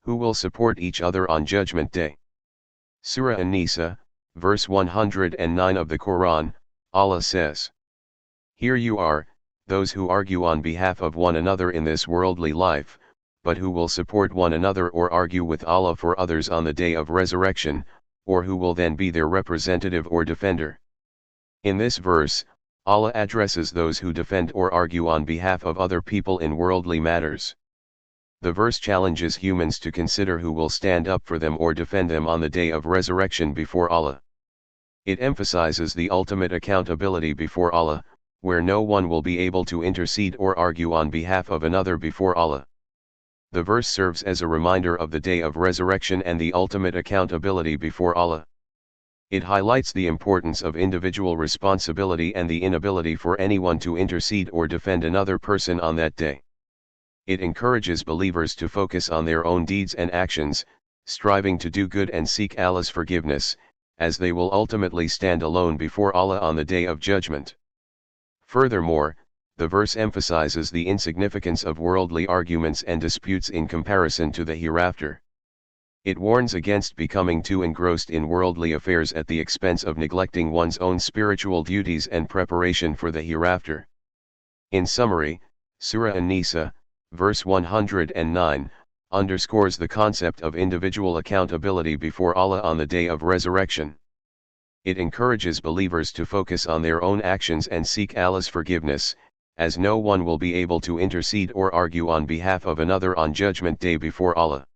who will support each other on Judgment Day. Surah An-Nisa, verse 109 of the Quran, Allah says, "Here you are, those who argue on behalf of one another in this worldly life, but who will support one another or argue with Allah for others on the day of resurrection, or who will then be their representative or defender." In this verse, Allah addresses those who defend or argue on behalf of other people in worldly matters. The verse challenges humans to consider who will stand up for them or defend them on the day of resurrection before Allah. It emphasizes the ultimate accountability before Allah, where no one will be able to intercede or argue on behalf of another before Allah. The verse serves as a reminder of the day of resurrection and the ultimate accountability before Allah. It highlights the importance of individual responsibility and the inability for anyone to intercede or defend another person on that day. It encourages believers to focus on their own deeds and actions, striving to do good and seek Allah's forgiveness, as they will ultimately stand alone before Allah on the Day of Judgment. Furthermore, the verse emphasizes the insignificance of worldly arguments and disputes in comparison to the hereafter. It warns against becoming too engrossed in worldly affairs at the expense of neglecting one's own spiritual duties and preparation for the hereafter. In summary, Surah An-Nisa, verse 109, underscores the concept of individual accountability before Allah on the day of resurrection. It encourages believers to focus on their own actions and seek Allah's forgiveness, as no one will be able to intercede or argue on behalf of another on Judgment Day before Allah.